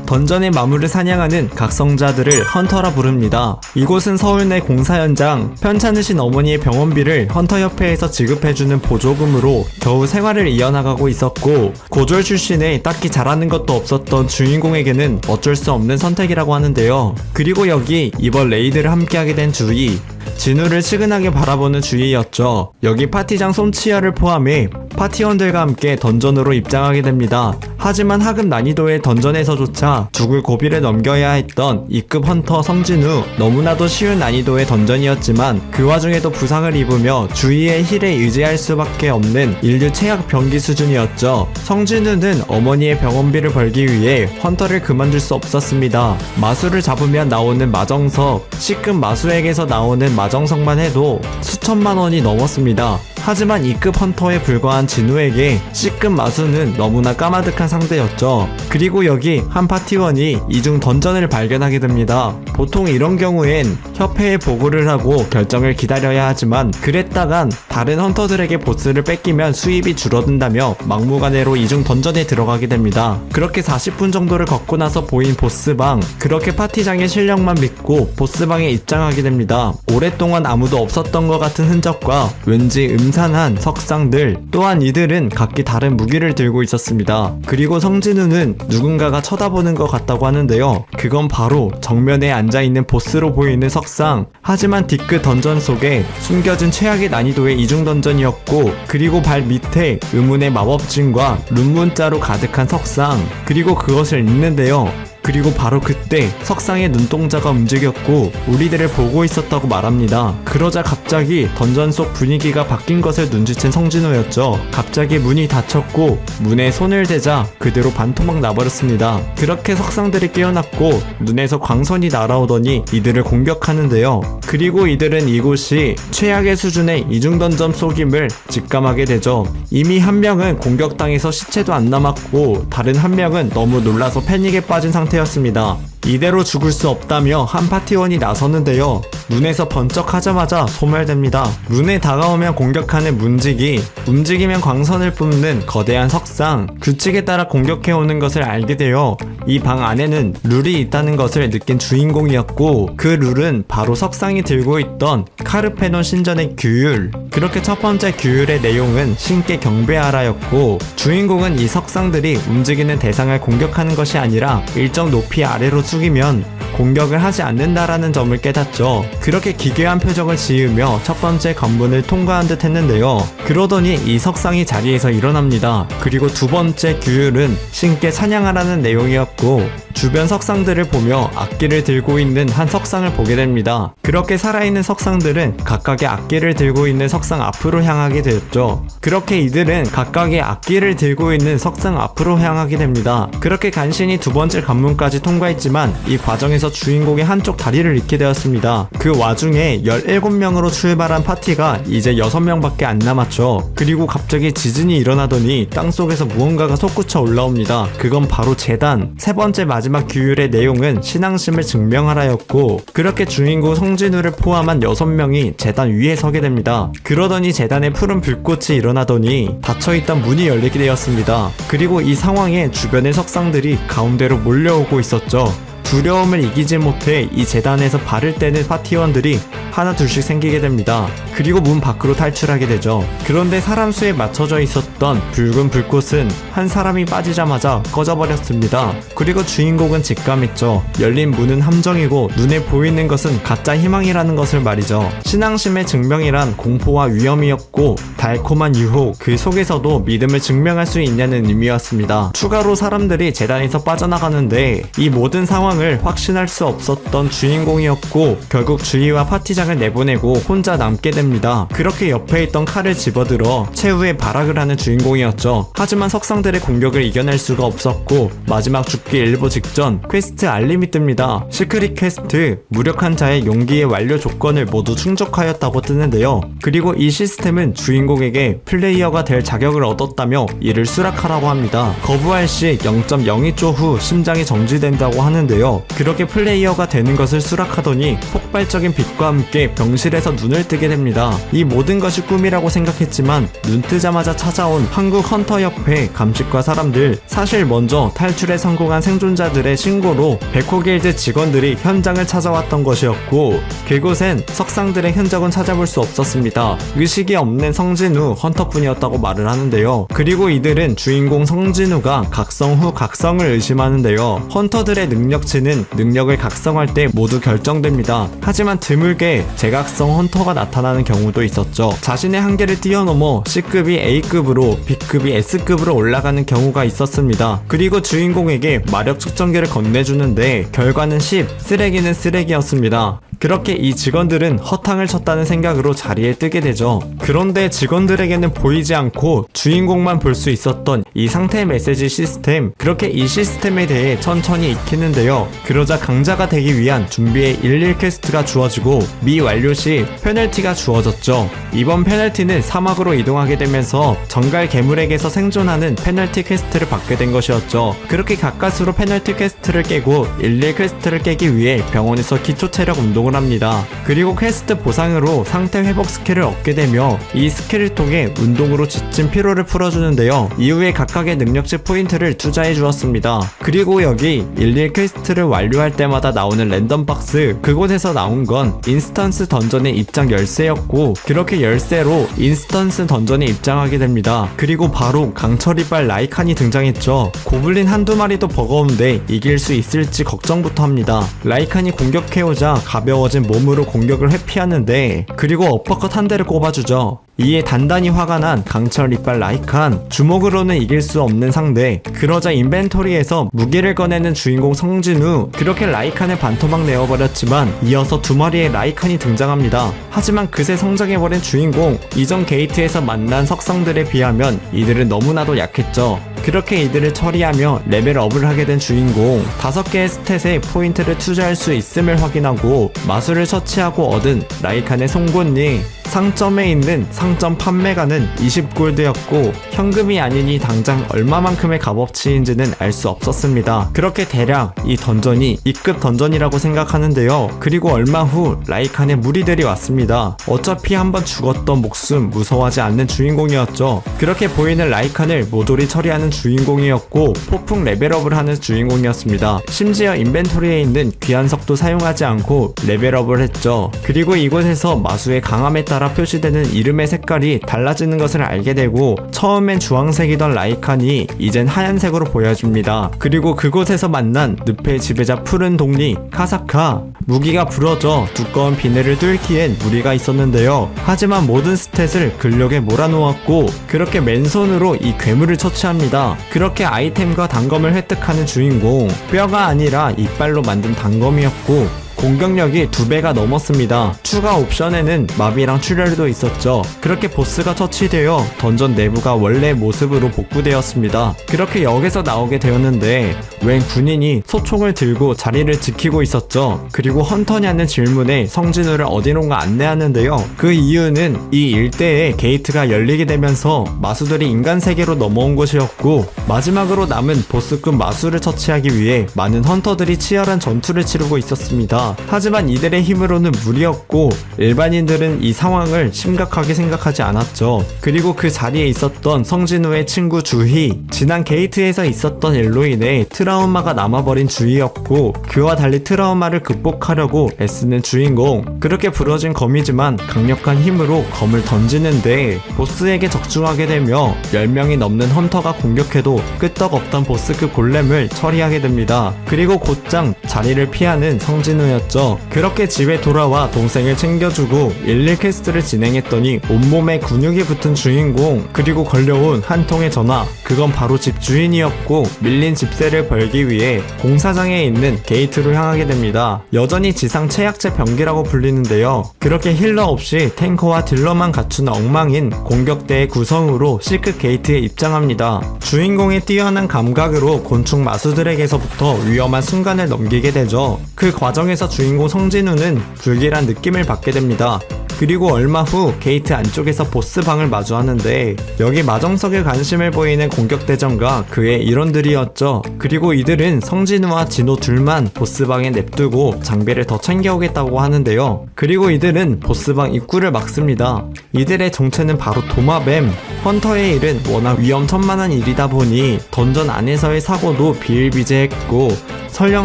던전의 마물을 사냥하는 각성자들을 헌터라 부릅니다. 이곳은 서울 내 공사 현장, 편찮으신 어머니의 병원비를 헌터협회에서 지급해주는 보조금으로 겨우 생활을 이어나가고 있었고, 고졸 출신에 딱히 잘하는 것도 없었던 주인공에게는 어쩔 수 없는 선택이라고 하는데요. 그리고 여기 이번 레이드를 함께하게 된 주의, 진우를 측은하게 바라보는 주의였죠. 여기 파티장 솜치어를 포함해 파티원들과 함께 던전으로 입장하게 됩니다. 하지만 하급 난이도의 던전에서조차 죽을 고비를 넘겨야 했던 2급 헌터 성진우, 너무나도 쉬운 난이도의 던전이었지만 그 와중에도 부상을 입으며 주위의 힐에 의지할 수밖에 없는 인류 최악 병기 수준이었죠. 성진우는 어머니의 병원비를 벌기 위해 헌터를 그만둘 수 없었습니다. 마수를 잡으면 나오는 마정석, C급 마수에게서 나오는 마정석만 해도 수천만 원이 넘었습니다. 하지만 2급 헌터에 불과한 진우에게 C급 마수는 너무나 까마득한 상대였죠. 그리고 여기 한 파티원이 이중 던전을 발견하게 됩니다. 보통 이런 경우엔 협회에 보고를 하고 결정을 기다려야 하지만, 그랬다간 다른 헌터들에게 보스를 뺏기면 수입이 줄어든다며 막무가내로 이중 던전에 들어가게 됩니다. 그렇게 40분 정도를 걷고 나서 보인 보스방, 그렇게 파티장의 실력만 믿고 보스방에 입장하게 됩니다. 오랫동안 아무도 없었던 것 같은 흔적과 왠지 음산한 석상들, 또한 이들은 각기 다른 무기를 들고 있었습니다. 그리고 성진우는 누군가가 쳐다보는 것 같다고 하는데요. 그건 바로 정면에 앉아있는 보스로 보이는 석상. 하지만 뒷끝 던전 속에 숨겨진 최악의 난이도의 이중 던전이었고, 그리고 발 밑에 의문의 마법진과 룬문자로 가득한 석상, 그리고 그것을 읽는데요. 그리고 바로 그때 석상의 눈동자가 움직였고 우리들을 보고 있었다고 말합니다. 그러자 갑자기 던전 속 분위기가 바뀐 것을 눈치챈 성진우였죠. 갑자기 문이 닫혔고 문에 손을 대자 그대로 반토막 나버렸습니다. 그렇게 석상들이 깨어났고 눈에서 광선이 날아오더니 이들을 공격하는데요. 그리고 이들은 이곳이 최악의 수준의 이중던전 속임을 직감하게 되죠. 이미 한 명은 공격당해서 시체도 안 남았고 다른 한 명은 너무 놀라서 패닉에 빠진 상태였습니다. 이대로 죽을 수 없다며 한 파티원이 나섰는데요. 문에서 번쩍하자마자 소멸됩니다. 문에 다가오면 공격하는 문지기, 움직이면 광선을 뿜는 거대한 석상, 규칙에 따라 공격해오는 것을 알게 되어 이 방 안에는 룰이 있다는 것을 느낀 주인공이었고, 그 룰은 바로 석상이 들고 있던 카르페논 신전의 규율. 그렇게 첫 번째 규율의 내용은 신께 경배하라였고, 주인공은 이 석상들이 움직이는 대상을 공격하는 것이 아니라 일정 높이 아래로 숙이면 공격을 하지 않는다라는 점을 깨닫죠. 그렇게 기괴한 표정을 지으며 첫 번째 관문을 통과한 듯 했는데요. 그러더니 이 석상이 자리에서 일어납니다. 그리고 두 번째 규율은 신께 찬양하라는 내용이었고, 주변 석상들을 보며 악기를 들고 있는 한 석상을 보게 됩니다. 그렇게 살아있는 석상들은 각각의 악기를 들고 있는 석상 앞으로 향하게 되었죠. 그렇게 이들은 각각의 악기를 들고 있는 석상 앞으로 향하게 됩니다. 그렇게 간신히 두 번째 관문까지 통과했지만 이 과정에서 주인공의 한쪽 다리를 잃게 되었습니다. 그 와중에 17명으로 출발한 파티가 이제 6명밖에 안 남았죠. 그리고 갑자기 지진이 일어나더니 땅속에서 무언가가 솟구쳐 올라옵니다. 그건 바로 제단. 세 번째 마지막 규율의 내용은 신앙심을 증명하라였고, 그렇게 주인공 성진우를 포함한 6명이 제단 위에 서게 됩니다. 그러더니 제단에 푸른 불꽃이 일어나더니 닫혀있던 문이 열리게 되었습니다. 그리고 이 상황에 주변의 석상들이 가운데로 몰려오고 있었죠. 두려움을 이기지 못해 이 재단에서 발을 떼는 파티원들이 하나 둘씩 생기게 됩니다. 그리고 문 밖으로 탈출하게 되죠. 그런데 사람 수에 맞춰져 있었던 붉은 불꽃은 한 사람이 빠지자마자 꺼져버렸습니다. 그리고 주인공은 직감했죠. 열린 문은 함정이고 눈에 보이는 것은 가짜 희망이라는 것을 말이죠. 신앙심의 증명이란 공포와 위험이었고, 달콤한 유혹, 그 속에서도 믿음을 증명할 수 있냐는 의미였습니다. 추가로 사람들이 재단에서 빠져나가는데 이 모든 상황을 확신할 수 없었던 주인공이었고, 결국 주희와 파티장을 내보내고 혼자 남게 됩니다. 그렇게 옆에 있던 칼을 집어들어 최후의 발악을 하는 주인공이었죠. 하지만 석상들의 공격을 이겨낼 수가 없었고, 마지막 죽기 일보 직전 퀘스트 알림이 뜹니다. 시크릿 퀘스트, 무력한 자의 용기의 완료 조건을 모두 충족하였다고 뜨는데요. 그리고 이 시스템은 주인공에게 플레이어가 될 자격을 얻었다며 이를 수락하라고 합니다. 거부할 시 0.02초 후 심장이 정지된다고 하는데요. 하는데요. 그렇게 플레이어가 되는 것을 수락하더니 폭발적인 빛과 함께 병실에서 눈을 뜨게 됩니다. 이 모든 것이 꿈이라고 생각했지만 눈 뜨자마자 찾아온 한국 헌터협회 감식과 사람들, 사실 먼저 탈출에 성공한 생존자들의 신고로 백호길드 직원들이 현장을 찾아왔던 것이었고, 그곳엔 석상들의 흔적은 찾아볼 수 없었습니다. 의식이 없는 성진우 헌터뿐이었다고 말을 하는데요. 그리고 이들은 주인공 성진우가 각성 후 각성을 의심하는데요. 헌터들의 능력치는 능력을 각성할 때 모두 결정됩니다. 하지만 드물게 제각성 헌터가 나타나는 경우도 있었죠. 자신의 한계를 뛰어넘어 C급이 A급으로 B급이 S급으로 올라가는 경우가 있었습니다. 그리고 주인공에게 마력 측정기를 건네주는데 결과는 10, 쓰레기는 쓰레기였습니다. 그렇게 이 직원들은 허탕을 쳤다는 생각으로 자리에 뜨게 되죠. 그런데 직원들에게는 보이지 않고 주인공만 볼 수 있었던 이 상태 메시지 시스템, 그렇게 이 시스템에 대해 천천히 익히는데요. 그러자 강자가 되기 위한 준비의 11 퀘스트가 주어지고 미완료 시 페널티가 주어졌죠. 이번 페널티는 사막으로 이동하게 되면서 정갈 괴물에게서 생존하는 페널티 퀘스트를 받게 된 것이었죠. 그렇게 가까스로 페널티 퀘스트를 깨고 11 퀘스트를 깨기 위해 병원에서 기초 체력 운동을 합니다. 그리고 퀘스트 보상으로 상태 회복 스킬을 얻게 되며 이 스킬을 통해 운동으로 지친 피로를 풀어주는데요. 이후에 각각의 능력치 포인트를 투자해 주었습니다. 그리고 여기 11 퀘스트를 완료할 때마다 나오는 랜덤 박스, 그곳에서 나온 건 인스턴스 던전의 입장 열쇠였고, 그렇게 열쇠로 인스턴스 던전에 입장하게 됩니다. 그리고 바로 강철이빨 라이칸이 등장했죠. 고블린 한두 마리도 버거운데 이길 수 있을지 걱정부터 합니다. 라이칸이 공격해오자 가벼워진 몸으로 공격을 회피하는데, 그리고 어퍼컷 한 대를 꼽아주죠. 이에 단단히 화가 난 강철 이빨 라이칸, 주먹으로는 이길 수 없는 상대. 그러자 인벤토리에서 무기를 꺼내는 주인공 성진우, 그렇게 라이칸을 반토막 내어버렸지만 이어서 두 마리의 라이칸이 등장합니다. 하지만 그새 성장해버린 주인공, 이전 게이트에서 만난 석성들에 비하면 이들은 너무나도 약했죠. 그렇게 이들을 처리하며 레벨업을 하게 된 주인공, 5개의 스탯에 포인트를 투자할 수 있음을 확인하고 마술을 처치하고 얻은 라이칸의 송곳니, 상점에 있는 상점 판매가는 20골드였고 현금이 아니니 당장 얼마만큼의 값어치인지는 알 수 없었습니다. 그렇게 대략 이 던전이 2급 던전이라고 생각하는데요. 그리고 얼마 후 라이칸의 무리들이 왔습니다. 어차피 한번 죽었던 목숨 무서워하지 않는 주인공이었죠. 그렇게 보이는 라이칸을 모조리 처리하는 주인공이었고 폭풍 레벨업을 하는 주인공이었습니다. 심지어 인벤토리에 있는 귀한석도 사용하지 않고 레벨업을 했죠. 그리고 이곳에서 마수의 강함에 따라 표시되는 이름의 색깔이 달라지는 것을 알게 되고, 처음엔 주황색이던 라이칸이 이젠 하얀색으로 보여집니다. 그리고 그곳에서 만난 늪의 지배자 푸른 독리 카사카, 무기가 부러져 두꺼운 비늘을 뚫기엔 무리가 있었는데요. 하지만 모든 스탯을 근력에 몰아놓았고 그렇게 맨손으로 이 괴물을 처치합니다. 그렇게 아이템과 단검을 획득하는 주인공, 뼈가 아니라 이빨로 만든 단검이었고 공격력이 2배가 넘었습니다. 추가 옵션에는 마비랑 출혈도 있었죠. 그렇게 보스가 처치되어 던전 내부가 원래 모습으로 복구되었습니다. 그렇게 역에서 나오게 되었는데 웬 군인이 소총을 들고 자리를 지키고 있었죠. 그리고 헌터냐는 질문에 성진우를 어디론가 안내하는데요. 그 이유는 이 일대에 게이트가 열리게 되면서 마수들이 인간 세계로 넘어온 것이었고, 마지막으로 남은 보스급 마수를 처치하기 위해 많은 헌터들이 치열한 전투를 치르고 있었습니다. 하지만 이들의 힘으로는 무리였고 일반인들은 이 상황을 심각하게 생각하지 않았죠. 그리고 그 자리에 있었던 성진우의 친구 주희, 지난 게이트에서 있었던 일로 인해 트라우마가 남아버린 주희였고 그와 달리 트라우마를 극복하려고 애쓰는 주인공. 그렇게 부러진 검이지만 강력한 힘으로 검을 던지는데 보스에게 적중하게 되며 10명이 넘는 헌터가 공격해도 끄떡없던 보스급 골렘을 처리하게 됩니다. 그리고 곧장 자리를 피하는 성진우였죠. 그렇게 집에 돌아와 동생을 챙겨주고 11 퀘스트를 진행했더니 온몸에 근육이 붙은 주인공, 그리고 걸려온 한 통의 전화, 그건 바로 집 주인이었고 밀린 집세를 벌기 위해 공사장에 있는 게이트로 향하게 됩니다. 여전히 지상 최약체 병기라고 불리는데요. 그렇게 힐러 없이 탱커와 딜러만 갖춘 엉망인 공격대의 구성으로 시크 게이트에 입장합니다. 주인공의 뛰어난 감각으로 곤충 마수들에게서부터 위험한 순간을 넘기게 되죠. 그 과정에서 주인공 성진우는 불길한 느낌을 받게 됩니다. 그리고 얼마 후 게이트 안쪽에서 보스방을 마주하는데 여기 마정석에 관심을 보이는 공격대전과 그의 일원들이었죠. 그리고 이들은 성진우와 진호 둘만 보스방에 냅두고 장비를 더 챙겨오겠다고 하는데요. 그리고 이들은 보스방 입구를 막습니다. 이들의 정체는 바로 도마뱀. 헌터의 일은 워낙 위험천만한 일이다 보니 던전 안에서의 사고도 비일비재했고 설령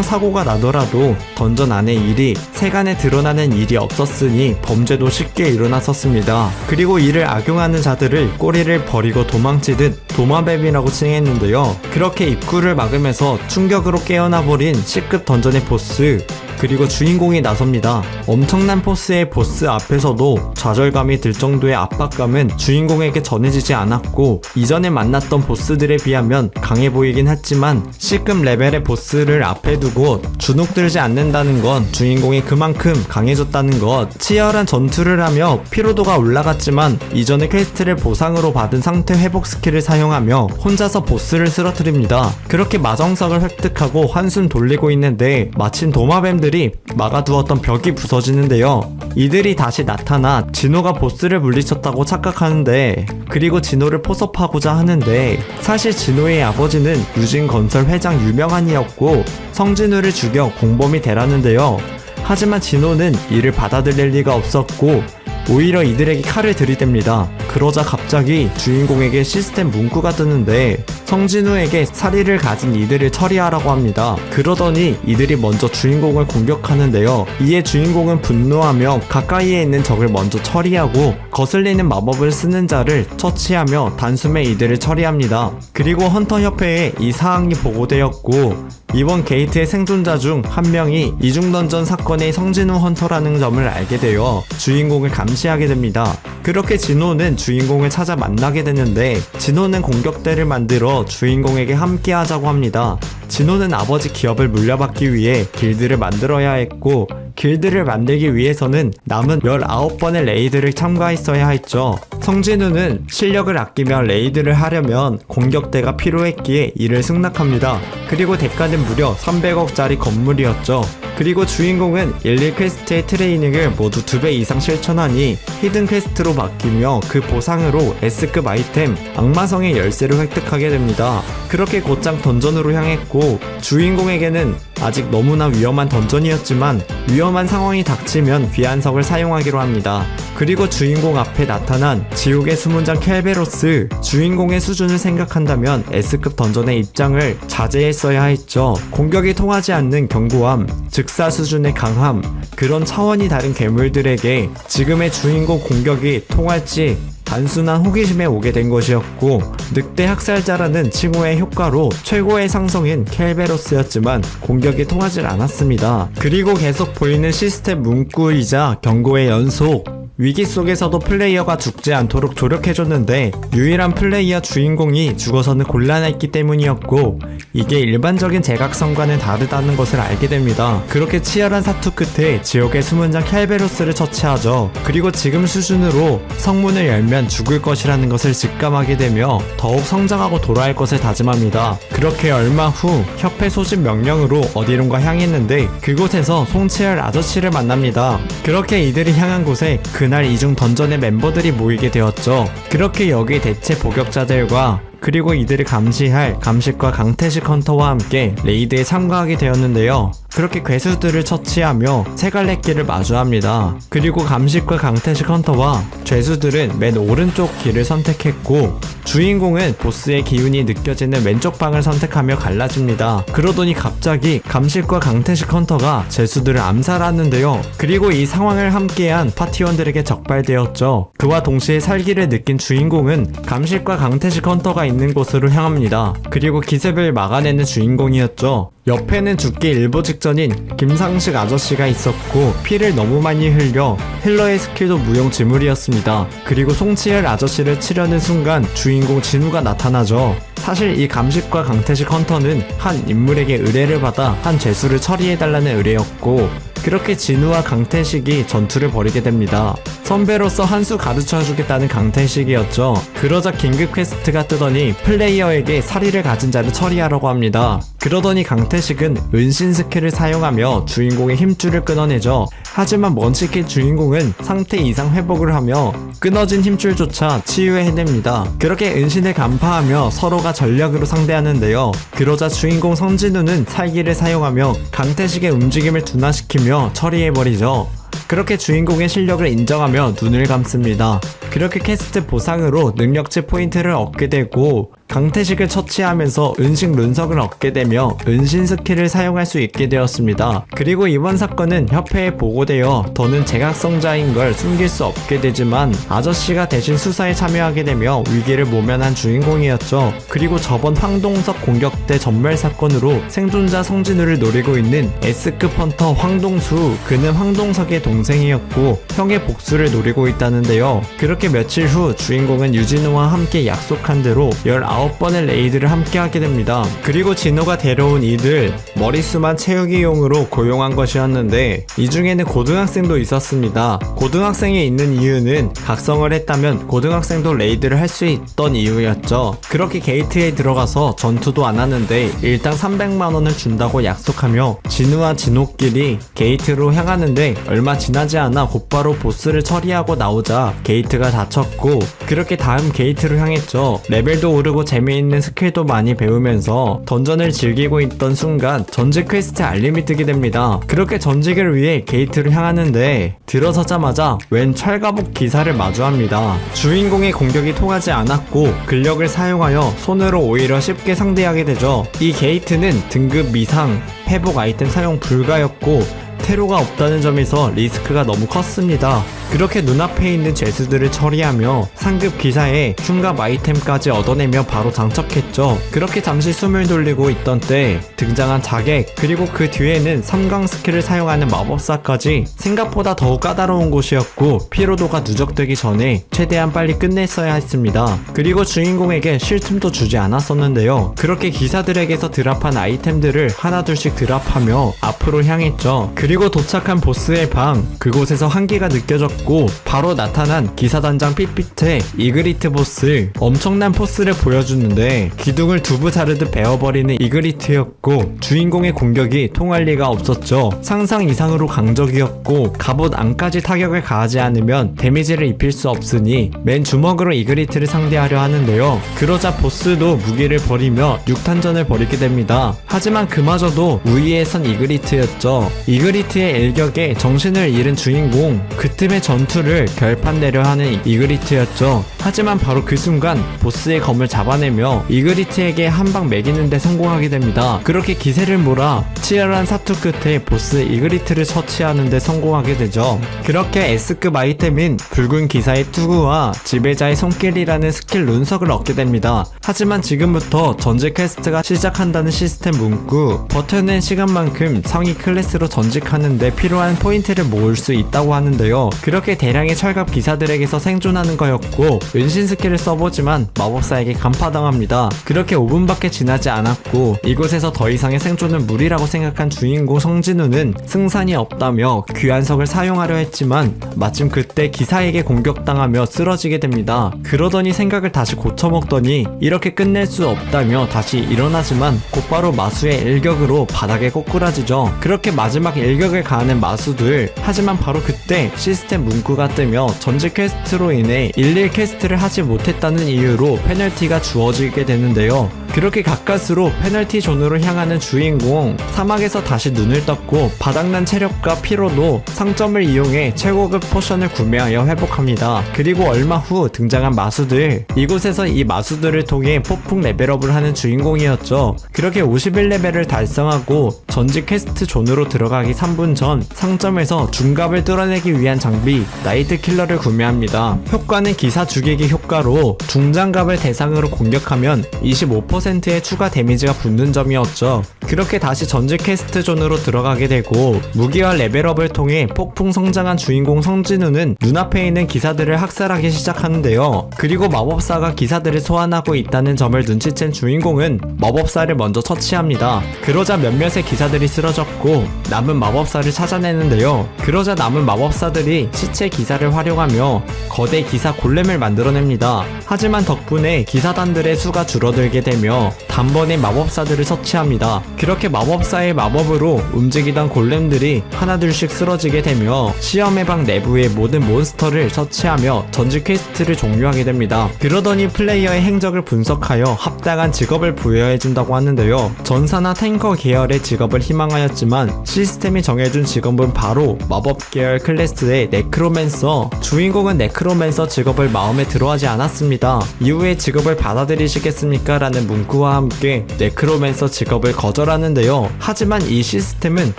사고가 나더라도 던전 안의 일이 세간에 드러나는 일이 없었으니 범죄도 쉽게 일어났었습니다. 그리고 이를 악용하는 자들을 꼬리를 버리고 도망치듯 도마뱀이라고 칭했는데요. 그렇게 입구를 막으면서 충격으로 깨어나버린 C급 던전의 보스, 그리고 주인공이 나섭니다. 엄청난 포스의 보스 앞에서도 좌절감이 들 정도의 압박감은 주인공에게 전해지지 않았고 이전에 만났던 보스들에 비하면 강해 보이긴 했지만 C급 레벨의 보스를 앞에 두고 주눅들지 않는다는 건 주인공이 그만큼 강해졌다는 것. 치열한 전투를 하며 피로도가 올라갔지만 이전의 퀘스트를 보상으로 받은 상태 회복 스킬을 사용하며 혼자서 보스를 쓰러뜨립니다. 그렇게 마정석을 획득하고 한숨 돌리고 있는데 마침 도마뱀들이 막아두었던 벽이 부서지는데요. 이들이 다시 나타나 진호가 보스를 물리쳤다고 착각하는데, 그리고 진호를 포섭하고자 하는데 사실 진호의 아버지는 유진건설 회장 유명한이었고 성진우를 죽여 공범이 되라는데요. 하지만 진호는 이를 받아들일 리가 없었고 오히려 이들에게 칼을 들이댑니다. 그러자 갑자기 주인공에게 시스템 문구가 뜨는데 성진우에게 사리를 가진 이들을 처리하라고 합니다. 그러더니 이들이 먼저 주인공을 공격하는데요. 이에 주인공은 분노하며 가까이에 있는 적을 먼저 처리하고 거슬리는 마법을 쓰는 자를 처치하며 단숨에 이들을 처리합니다. 그리고 헌터협회에 이 사항이 보고되었고 이번 게이트의 생존자 중 한 명이 이중던전 사건의 성진우 헌터라는 점을 알게 되어 주인공을 감시하게 됩니다. 그렇게 진호는 주인공을 찾아 만나게 되는데 진호는 공격대를 만들어 주인공에게 함께 하자고 합니다. 진호는 아버지 기업을 물려받기 위해 길드를 만들어야 했고 길드를 만들기 위해서는 남은 19번의 레이드를 참가했어야 했죠. 성진우는 실력을 아끼며 레이드를 하려면 공격대가 필요했기에 이를 승낙합니다. 그리고 대가는 무려 300억짜리 건물이었죠. 그리고 주인공은 11 퀘스트의 트레이닝을 모두 2배 이상 실천하니 히든 퀘스트로 바뀌며 그 보상으로 S급 아이템 악마성의 열쇠를 획득하게 됩니다. 그렇게 곧장 던전으로 향했고 주인공에게는 아직 너무나 위험한 던전이었지만 위험한 상황이 닥치면 귀한석을 사용하기로 합니다. 그리고 주인공 앞에 나타난 지옥의 수문장 켈베로스. 주인공의 수준을 생각한다면 S급 던전의 입장을 자제했어야 했죠. 공격이 통하지 않는 견고함, 즉사 수준의 강함, 그런 차원이 다른 괴물들에게 지금의 주인공 공격이 통할지 단순한 호기심에 오게 된 것이었고 늑대 학살자라는 칭호의 효과로 최고의 상성인 켈베로스였지만 공격이 통하질 않았습니다. 그리고 계속 보이는 시스템 문구이자 경고의 연속. 위기 속에서도 플레이어가 죽지 않도록 조력해줬는데 유일한 플레이어 주인공이 죽어서는 곤란했기 때문이었고 이게 일반적인 제각성과는 다르다는 것을 알게 됩니다. 그렇게 치열한 사투 끝에 지옥의 수문장 켈베로스를 처치하죠. 그리고 지금 수준으로 성문을 열면 죽을 것이라는 것을 직감하게 되며 더욱 성장하고 돌아올 것을 다짐합니다. 그렇게 얼마 후 협회 소집 명령으로 어디론가 향했는데 그곳에서 송치열 아저씨를 만납니다. 그렇게 이들이 향한 곳에 그날 이중 던전의 멤버들이 모이게 되었죠. 그렇게 여기 대체 복역자들과 그리고 이들을 감시할 감식과 강태식 헌터와 함께 레이드에 참가하게 되었는데요. 그렇게 괴수들을 처치하며 세갈래길을 마주합니다. 그리고 감식과 강태식 헌터와 죄수들은 맨 오른쪽 길을 선택했고 주인공은 보스의 기운이 느껴지는 왼쪽 방을 선택하며 갈라집니다. 그러더니 갑자기 감식과 강태식 헌터가 죄수들을 암살하는데요. 그리고 이 상황을 함께한 파티원들에게 적발되었죠. 그와 동시에 살기를 느낀 주인공은 감식과 강태식 헌터가 있는 곳으로 향합니다. 그리고 기습을 막아내는 주인공이었죠. 옆에는 죽기 일보 직전인 김상식 아저씨가 있었고 피를 너무 많이 흘려 힐러의 스킬도 무용지물이었습니다. 그리고 송치열 아저씨를 치려는 순간 주인공 진우가 나타나죠. 사실 이 감식과 강태식 헌터는 한 인물에게 의뢰를 받아 한 죄수를 처리해달라는 의뢰였고 그렇게 진우와 강태식이 전투를 벌이게 됩니다. 선배로서 한 수 가르쳐주겠다는 강태식이었죠. 그러자 긴급 퀘스트가 뜨더니 플레이어에게 사리를 가진 자를 처리하라고 합니다. 그러더니 강태식은 은신 스킬을 사용하며 주인공의 힘줄을 끊어내죠. 하지만 먼치킨 주인공은 상태 이상 회복을 하며 끊어진 힘줄조차 치유해냅니다. 그렇게 은신을 간파하며 서로가 전략으로 상대하는데요. 그러자 주인공 성진우는 살기를 사용하며 강태식의 움직임을 둔화시키며 처리해버리죠. 그렇게 주인공의 실력을 인정하며 눈을 감습니다. 그렇게 캐스트 보상으로 능력치 포인트를 얻게 되고 강태식을 처치하면서 은식 룬석을 얻게 되며 은신 스킬을 사용할 수 있게 되었습니다. 그리고 이번 사건은 협회에 보고되어 더는 제각성자인 걸 숨길 수 없게 되지만 아저씨가 대신 수사에 참여하게 되며 위기를 모면한 주인공이었죠. 그리고 저번 황동석 공격 때 전멸 사건으로 생존자 성진우를 노리고 있는 S급 헌터 황동수, 그는 황동석의 동생이었고 형의 복수를 노리고 있다는데요. 그렇게 며칠 후 주인공은 유진우와 함께 약속한 대로 19번의 레이드를 함께 하게 됩니다. 그리고 진호가 데려온 이들 머릿수만 채우기용으로 고용한 것이었는데 이 중에는 고등학생도 있었습니다. 고등학생이 있는 이유는 각성을 했다면 고등학생도 레이드를 할 수 있던 이유였죠. 그렇게 게이트에 들어가서 전투도 안 하는데 일당 300만원을 준다고 약속하며 진우와 진호끼리 게이트로 향하는데 얼마 지나지 않아 곧바로 보스를 처리하고 나오자 게이트가 닫혔고 그렇게 다음 게이트로 향했죠. 레벨도 오르고 재미있는 스킬도 많이 배우면서 던전을 즐기고 있던 순간 전직 퀘스트 알림이 뜨게 됩니다. 그렇게 전직을 위해 게이트로 향하는데 들어서자마자 웬 철가복 기사를 마주합니다. 주인공의 공격이 통하지 않았고 근력을 사용하여 손으로 오히려 쉽게 상대하게 되죠. 이 게이트는 등급 미상, 회복 아이템 사용 불가였고 테러가 없다는 점에서 리스크가 너무 컸습니다. 그렇게 눈앞에 있는 죄수들을 처리하며 상급 기사에 흉갑 아이템까지 얻어내며 바로 장착했죠. 그렇게 잠시 숨을 돌리고 있던 때 등장한 자객, 그리고 그 뒤에는 삼강 스킬을 사용하는 마법사까지 생각보다 더욱 까다로운 곳이었고 피로도가 누적되기 전에 최대한 빨리 끝냈어야 했습니다. 그리고 주인공에게 쉴 틈도 주지 않았었는데요. 그렇게 기사들에게서 드랍한 아이템들을 하나둘씩 드랍하며 앞으로 향했죠. 그리고 도착한 보스의 방, 그곳에서 한기가 느껴졌고 바로 나타난 기사단장 삐삐트의 이그리트 보스, 엄청난 포스를 보여주는데 기둥을 두부 자르듯 베어버리는 이그리트였고 주인공의 공격이 통할 리가 없었죠. 상상 이상으로 강적이었고 갑옷 안까지 타격을 가하지 않으면 데미지를 입힐 수 없으니 맨 주먹으로 이그리트를 상대하려 하는데요. 그러자 보스도 무기를 버리며 육탄전을 벌이게 됩니다. 하지만 그마저도 우위에 선 이그리트였죠. 이그리트의 일격에 정신을 잃은 주인공, 그 틈에 전투를 결판내려 하는 이그리트였죠. 하지만 바로 그 순간 보스의 검을 잡아내며 이그리트에게 한 방 매기는데 성공하게 됩니다. 그렇게 기세를 몰아 치열한 사투 끝에 보스 이그리트를 처치하는데 성공하게 되죠. 그렇게 S급 아이템인 붉은 기사의 투구와 지배자의 손길이라는 스킬 룬석을 얻게 됩니다. 하지만 지금부터 전직 퀘스트가 시작한다는 시스템 문구, 버텨낸 시간만큼 상위 클래스로 전직하는데 필요한 포인트를 모을 수 있다고 하는데요. 그렇게 대량의 철갑 기사들에게서 생존하는 거였고 은신 스킬을 써보지만 마법사에게 간파당합니다. 그렇게 5분밖에 지나지 않았고 이곳에서 더 이상의 생존은 무리라고 생각한 주인공 성진우는 승산이 없다며 귀환석을 사용하려 했지만 마침 그때 기사에게 공격당하며 쓰러지게 됩니다. 그러더니 생각을 다시 고쳐먹더니 이렇게 끝낼 수 없다며 다시 일어나지만 곧바로 마수의 일격으로 바닥에 꼬꾸라지죠. 그렇게 마지막 일격을 가하는 마수들, 하지만 바로 그때 시스템 문구가 뜨며 전직 퀘스트로 인해 11 퀘스트를 하지 못했다는 이유로 페널티가 주어지게 되는데요. 그렇게 가까스로 페널티 존으로 향하는 주인공, 사막에서 다시 눈을 떴고 바닥난 체력과 피로도 상점을 이용해 최고급 포션을 구매하여 회복합니다. 그리고 얼마 후 등장한 마수들, 이곳에서 이 마수들을 통해 폭풍 레벨업을 하는 주인공이었죠. 그렇게 51레벨을 달성하고 전직 퀘스트 존으로 들어가기 3분 전 상점에서 중갑을 뚫어내기 위한 장비 나이트 킬러를 구매합니다. 효과는 기사 죽이기 효과로 중장갑을 대상으로 공격하면 25%의 추가 데미지가 붙는 점이었죠. 그렇게 다시 전직 퀘스트 존으로 들어가게 되고 무기와 레벨업을 통해 폭풍 성장한 주인공 성진우는 눈앞에 있는 기사들을 학살하기 시작하는데요. 그리고 마법사가 기사들을 소환하고 있다는 점을 눈치챈 주인공은 마법사를 먼저 처치합니다. 그러자 몇몇의 기사들이 쓰러졌고 남은 마법사를 찾아내는데요. 그러자 남은 마법사들이 시체 기사를 활용하며 거대 기사 골렘을 만들어냅니다. 하지만 덕분에 기사단들의 수가 줄어들게 되며 단번에 마법사들을 처치합니다. 그렇게 마법사의 마법으로 움직이던 골렘들이 하나둘씩 쓰러지게 되며 시험의 방 내부의 모든 몬스터를 처치하며 전직 퀘스트를 종료하게 됩니다. 그러더니 플레이어의 행적을 분석하여 합당한 직업을 부여해준다고 하는데요. 전사나 탱커 계열의 직업을 희망하였지만 시스템이 정해준 직업은 바로 마법 계열 클래스의 네크로맨서. 주인공은 네크로맨서 직업을 마음에 들어하지 않았습니다. 이후에 직업을 받아들이시겠습니까? 라는 문구와 함께 네크로맨서 직업을 거절하는데요. 하지만 이 시스템은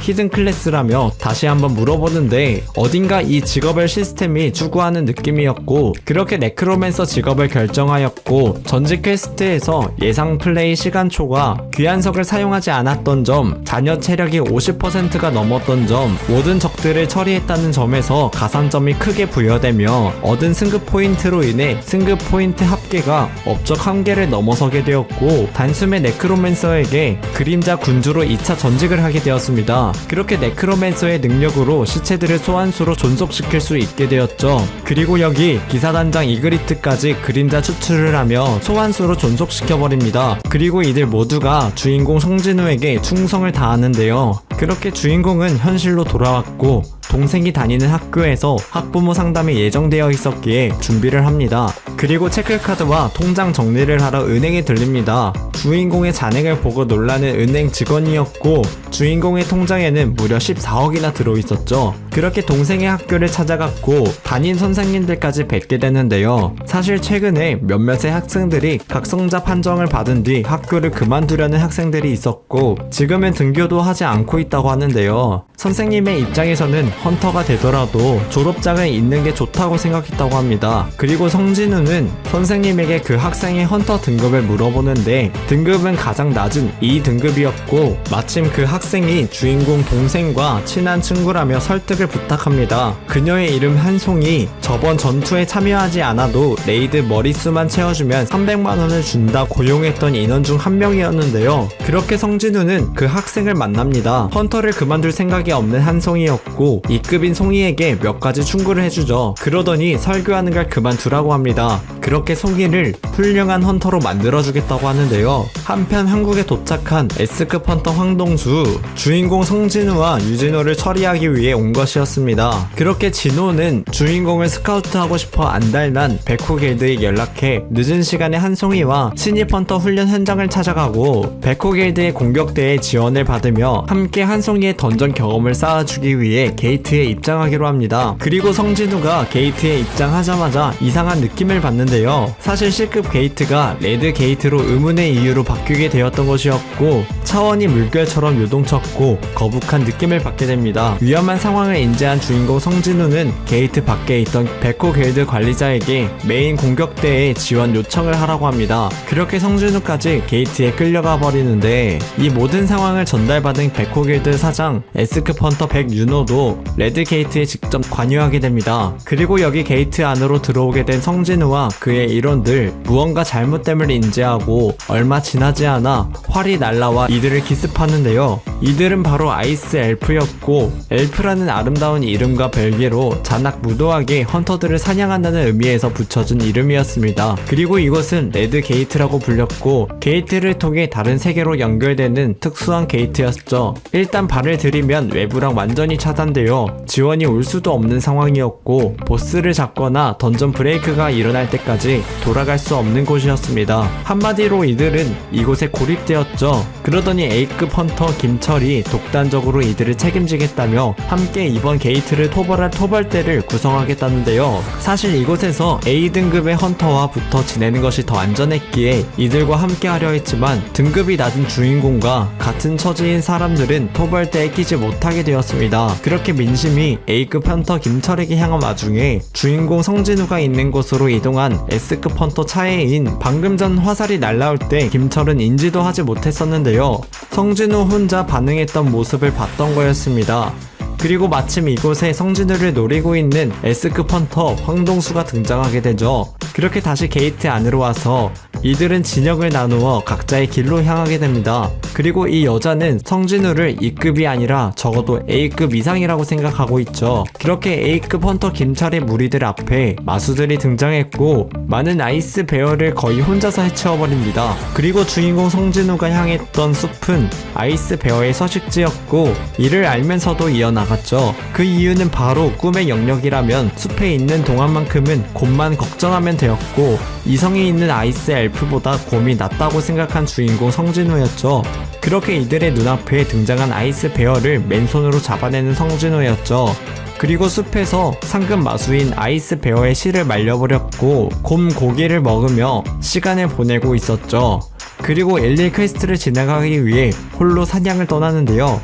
히든 클래스라며 다시 한번 물어보는데 어딘가 이 직업을 시스템이 추구하는 느낌이었고, 그렇게 네크로맨서 직업을 결정하였고, 전직 퀘스트에서 예상 플레이 시간초과 귀환석을 사용하지 않았던 점, 잔여 체력이 50%가 넘었던 점, 모든 적들을 처리했다는 점에서 가산점이 크게 부여되며 얻은 승급 포인트로 인해 승급 포인트 합계가 업적 한계를 넘어서게 되었고, 단숨에 네크로맨서에게 그림자 군주로 2차 전직을 하게 되었습니다. 그렇게 네크로맨서의 능력으로 시체들을 소환수로 존속시킬 수 있게 되었죠. 그리고 여기 기사단장 이그리트까지 그림자 추출을 하며 소환수로 존속시켜버립니다. 그리고 이들 모두가 주인공 송진우에게 충성을 다하는데요. 그렇게 주인공은 현실로 돌아왔고 동생이 다니는 학교에서 학부모 상담이 예정되어 있었기에 준비를 합니다. 그리고 체크카드와 통장 정리를 하러 은행에 들립니다. 주인공의 잔액을 보고 놀라는 은행 직원이었고 주인공의 통장에는 무려 14억이나 들어있었죠. 그렇게 동생의 학교를 찾아갔고 담임 선생님들까지 뵙게 되는데요. 사실 최근에 몇몇의 학생들이 각성자 판정을 받은 뒤 학교를 그만두려는 학생들이 있었고 지금은 등교도 하지 않고 있다고 하는데요. 선생님의 입장에서는 헌터가 되더라도 졸업장을 있는 게 좋다고 생각했다고 합니다. 그리고 성진우는 선생님에게 그 학생의 헌터 등급을 물어보는데 등급은 가장 낮은 2등급이었고 마침 그 학생이 주인공 동생과 친한 친구라며 설득을 부탁합니다. 그녀의 이름 한송이 저번 전투에 참여하지 않아도 레이드 머릿수만 채워주면 300만원을 준다 고용했던 인원 중 한 명이었는데요. 그렇게 성진우는 그 학생을 만납니다. 헌터를 그만둘 생각이 없는 한송이였고 2급인 송이에게 몇 가지 충고를 해주죠. 그러더니 설교하는 걸 그만두라고 합니다. 그렇게 송이를 훌륭한 헌터로 만들어주겠다고 하는데요. 한편 한국에 도착한 S급 헌터 황동수, 주인공 성진우와 유진호를 처리하기 위해 온 것이었습니다. 그렇게 진호는 주인공을 스카우트하고 싶어 안달난 백호 길드에 연락해 늦은 시간에 한송이와 신입 헌터 훈련 현장을 찾아가고 백호 길드의 공격대에 지원을 받으며 함께 한송이의 던전 경험을 쌓아주기 위해 게이트에 입장하기로 합니다. 그리고 성진우가 게이트에 입장하자마자 이상한 느낌을 받는데요. 사실 C급 게이트가 레드 게이트로 의문의 이유로 바뀌게 되었던 것이었고 차원이 물결처럼 요동쳤고 거북한 느낌을 받게 됩니다. 위험한 상황을 인지한 주인공 성진우는 게이트 밖에 있던 백호 길드 관리자에게 메인 공격대에 지원 요청을 하라고 합니다. 그렇게 성진우까지 게이트에 끌려가 버리는데 이 모든 상황을 전달받은 백호 길드 사장 S급 헌터 백윤호도 레드 게이트에 직접 관여하게 됩니다. 그리고 여기 게이트 안으로 들어오게 된 성진우와 그의 일원들 무언가 잘못됨을 인지하고 얼마 지나지 않아 활이 날라와 이들을 기습하는데요. 이들은 바로 아이스 엘프였고 엘프라는 아름다운 이름과 별개로 잔악무도하게 헌터들을 사냥한다는 의미에서 붙여준 이름이었습니다. 그리고 이것은 레드 게이트라고 불렸고 게이트를 통해 다른 세계로 연결되는 특수한 게이트였죠. 일단 발을 들이면 외부랑 완전히 차단되어 지원이 올 수도 없는 상황이었고 보스를 잡거나 던전 브레이크가 일어날 때까지 돌아갈 수 없는 곳이었습니다. 한마디로 이들은 이곳에 고립되었죠. 그러더니 A급 헌터 김철이 독단적으로 이들을 책임지겠다며 함께 이번 게이트를 토벌할 토벌대를 구성하겠다는데요. 사실 이곳에서 A등급의 헌터와 붙어 지내는 것이 더 안전했기에 이들과 함께 하려 했지만 등급이 낮은 주인공과 같은 처지인 사람들은 토벌대에 끼지 못하게 되었습니다. 그렇게 민심이 A급 헌터 김철에게 향한 와중에 주인공 성진우가 있는 곳으로 이동한 S급 헌터 차에인 방금 전 화살이 날라올 때 김철은 인지도 하지 못했었는데요. 성진우 혼자 반응했던 모습을 봤던 거였습니다. 그리고 마침 이곳에 성진우를 노리고 있는 S급 헌터 황동수가 등장하게 되죠. 그렇게 다시 게이트 안으로 와서 이들은 진영을 나누어 각자의 길로 향하게 됩니다. 그리고 이 여자는 성진우를 E급이 아니라 적어도 A급 이상이라고 생각하고 있죠. 그렇게 A급 헌터 김철의 무리들 앞에 마수들이 등장했고 많은 아이스 베어를 거의 혼자서 해치워버립니다. 그리고 주인공 성진우가 향했던 숲은 아이스 베어의 서식지였고 이를 알면서도 이어나갔죠. 그 이유는 바로 꿈의 영역이라면 숲에 있는 동안만큼은 곰만 걱정하면 되었고 이성이 있는 아이스 엘프보다 곰이 낫다고 생각한 주인공 성진우였죠. 그렇게 이들의 눈앞에 등장한 아이스 베어를 맨손으로 잡아내는 성진우였죠. 그리고 숲에서 상급 마수인 아이스 베어의 실을 말려버렸고 곰 고기를 먹으며 시간을 보내고 있었죠. 그리고 일일 퀘스트를 진행하기 위해 홀로 사냥을 떠나는데요.